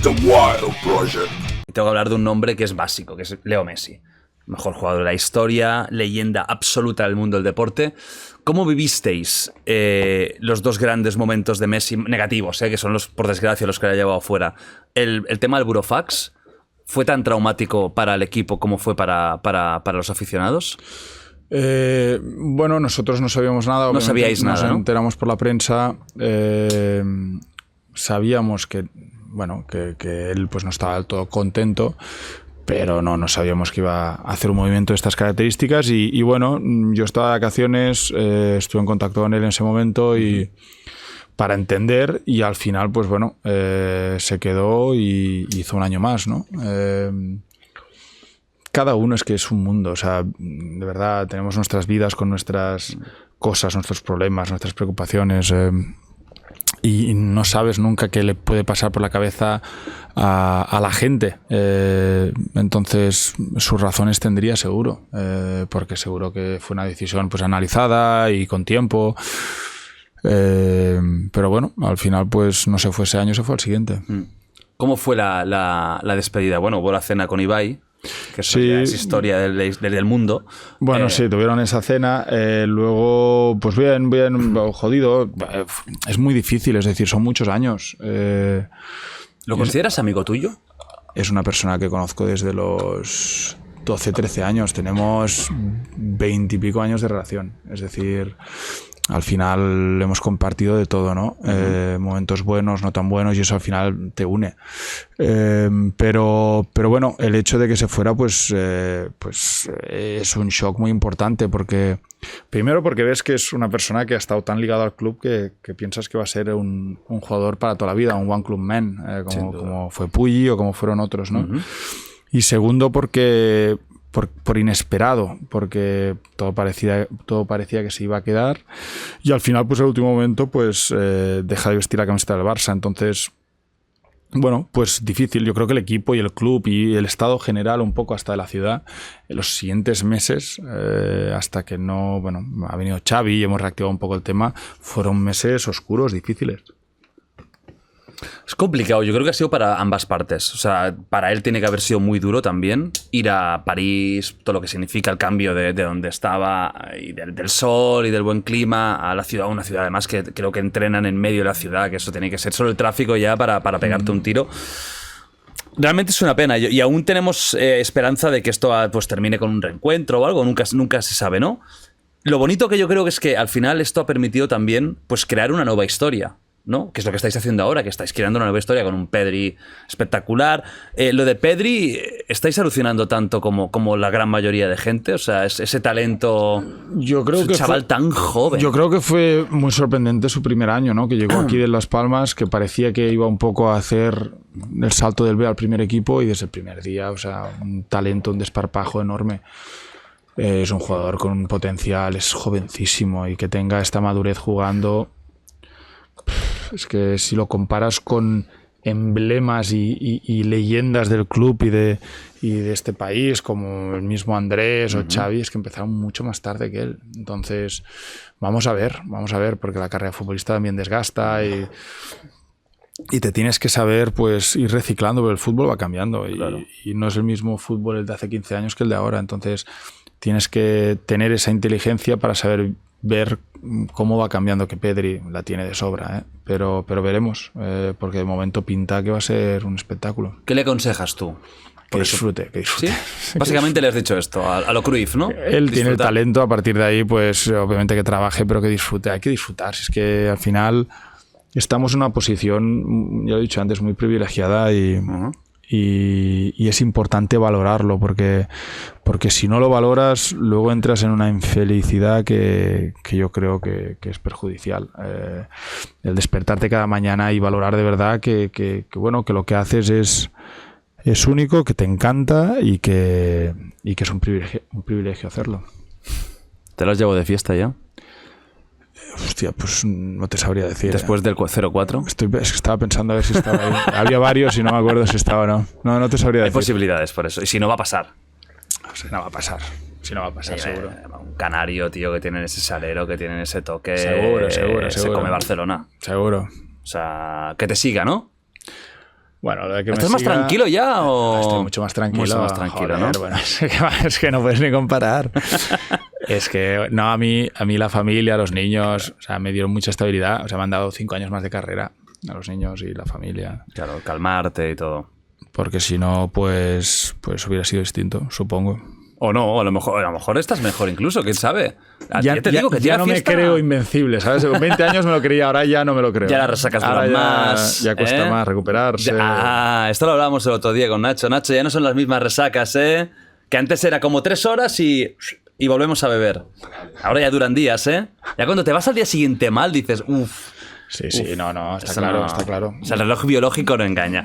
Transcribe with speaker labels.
Speaker 1: The Wild Project.
Speaker 2: Tengo que hablar de un nombre que es básico, que es Leo Messi. Mejor jugador de la historia, leyenda absoluta del mundo del deporte. ¿Cómo vivisteis los dos grandes momentos de Messi negativos, que son, por desgracia, los que le ha llevado fuera? El tema del burofax, ¿fue tan traumático para el equipo como fue para los aficionados?
Speaker 3: Bueno, nosotros no sabíamos nada.
Speaker 2: No sabíais nada, ¿no?
Speaker 3: Nos enteramos por la prensa. Sabíamos que, bueno, que él pues no estaba del todo contento, pero no sabíamos que iba a hacer un movimiento de estas características y bueno, yo estaba de vacaciones, estuve en contacto con él en ese momento y para entender, y al final pues bueno, se quedó y hizo un año más, ¿no? Cada uno es que es un mundo, o sea, de verdad tenemos nuestras vidas con nuestras cosas, nuestros problemas, nuestras preocupaciones, y no sabes nunca qué le puede pasar por la cabeza a la gente. Entonces sus razones tendría seguro, porque seguro que fue una decisión pues analizada y con tiempo, pero bueno, al final pues no se fue ese año, se fue al siguiente.
Speaker 2: ¿Cómo fue la despedida? Bueno, hubo la cena con Ibai, que eso ya es historia del mundo.
Speaker 3: Bueno, sí, tuvieron esa cena. Luego, pues bien, jodido. Es muy difícil, es decir, son muchos años.
Speaker 2: ¿Lo consideras amigo tuyo?
Speaker 3: Es una persona que conozco desde los 12, 13 años. Tenemos 20 y pico años de relación. Es decir, al final hemos compartido de todo, ¿no? Momentos buenos, no tan buenos, y eso al final te une. Pero bueno, el hecho de que se fuera, pues es un shock muy importante, porque primero porque ves que es una persona que ha estado tan ligado al club que piensas que va a ser un jugador para toda la vida, un one club man, como fue Puyy o como fueron otros, ¿no? Y segundo porque por inesperado, porque todo parecía que se iba a quedar, y al final pues el último momento pues deja de vestir la camiseta del Barça. Entonces, bueno, pues difícil. Yo creo que el equipo y el club y el estado general, un poco hasta de la ciudad, en los siguientes meses, hasta que no, bueno, ha venido Xavi y hemos reactivado un poco el tema, fueron meses oscuros, difíciles.
Speaker 2: Es complicado, yo creo que ha sido para ambas partes. O sea, para él tiene que haber sido muy duro también ir a París, todo lo que significa el cambio de donde estaba y del sol y del buen clima a la ciudad, una ciudad además que creo que entrenan en medio de la ciudad, que eso tiene que ser solo el tráfico ya para pegarte un tiro. Realmente es una pena y aún tenemos esperanza de que esto pues termine con un reencuentro o algo, nunca se sabe, ¿no? Lo bonito que yo creo que es que al final esto ha permitido también pues crear una nueva historia, ¿no? Que es lo que estáis haciendo ahora, que estáis creando una nueva historia con un Pedri espectacular. Lo de Pedri, ¿estáis alucinando tanto como la gran mayoría de gente? O sea, ese talento,
Speaker 3: yo creo
Speaker 2: ese
Speaker 3: que
Speaker 2: chaval tan joven.
Speaker 3: Yo creo que fue muy sorprendente su primer año, ¿no? Que llegó aquí de Las Palmas, que parecía que iba un poco a hacer el salto del B al primer equipo, y desde el primer día, o sea, un talento, un desparpajo enorme. Es un jugador con un potencial, es jovencísimo, y que tenga esta madurez jugando. Es que si lo comparas con emblemas y leyendas del club y de este país, como el mismo Andrés o Xavi, es que empezaron mucho más tarde que él. Entonces, vamos a ver, porque la carrera futbolista también desgasta y te tienes que saber pues ir reciclando, pero el fútbol va cambiando, claro. y no es el mismo fútbol el de hace 15 años que el de ahora. Entonces, tienes que tener esa inteligencia para saber ver cómo va cambiando, que Pedri la tiene de sobra, pero veremos, porque de momento pinta que va a ser un espectáculo.
Speaker 2: ¿Qué le aconsejas tú?
Speaker 3: Que disfrute.
Speaker 2: ¿Sí? Básicamente le has dicho esto, a lo Cruyff, ¿no?
Speaker 3: Él tiene el talento, a partir de ahí, pues obviamente que trabaje, pero que disfrute. Hay que disfrutar, si es que al final estamos en una posición, ya lo he dicho antes, muy privilegiada y es importante valorarlo, porque si no lo valoras, luego entras en una infelicidad que yo creo que es perjudicial. El despertarte cada mañana y valorar de verdad que bueno, que lo que haces es único, que te encanta y que es un privilegio hacerlo.
Speaker 2: ¿Te los llevo de fiesta ya?
Speaker 3: Hostia, pues no te sabría decir.
Speaker 2: ¿Después del 0-4?
Speaker 3: Es que estaba pensando a ver si estaba ahí. Había varios y no me acuerdo si estaba o no. No te sabría decir.
Speaker 2: Hay posibilidades por eso. Y si no va a pasar.
Speaker 3: No va a pasar. Si no va a pasar, seguro.
Speaker 2: Un canario, tío, que tienen ese salero, que tienen ese toque.
Speaker 3: Seguro.
Speaker 2: Se come Barcelona.
Speaker 3: Seguro.
Speaker 2: O sea, que te siga, ¿no?
Speaker 3: Bueno, lo de que
Speaker 2: ¿Estás
Speaker 3: me
Speaker 2: más
Speaker 3: siga-
Speaker 2: tranquilo ya o...?
Speaker 3: Estoy mucho más tranquilo.
Speaker 2: Mucho más tranquilo, ¿no?
Speaker 3: Bueno, es que no puedes ni comparar. Es que, no, a mí la familia, los niños, o sea, me dieron mucha estabilidad. O sea, me han dado 5 años más de carrera a los niños y la familia.
Speaker 2: Claro, calmarte y todo.
Speaker 3: Porque si no, pues hubiera sido distinto, supongo.
Speaker 2: O no, a lo mejor estás mejor incluso, quién sabe. Ya te digo que
Speaker 3: ya
Speaker 2: tira
Speaker 3: no
Speaker 2: fiesta.
Speaker 3: me creo invencible, ¿sabes? Con 20 años me lo creía, ahora ya no me lo creo.
Speaker 2: Ya las resacas
Speaker 3: Ahora
Speaker 2: duran
Speaker 3: ya-
Speaker 2: más.
Speaker 3: Ya cuesta más recuperarse.
Speaker 2: Esto lo hablábamos el otro día con Nacho. Nacho, ya no son las mismas resacas, ¿eh? Que antes era como 3 horas y volvemos a beber. Ahora ya duran días, ¿eh? Ya cuando te vas al día siguiente mal dices, uff.
Speaker 3: Sí, no, está
Speaker 2: Eso
Speaker 3: claro,
Speaker 2: no-
Speaker 3: está claro.
Speaker 2: O sea, el reloj biológico no engaña.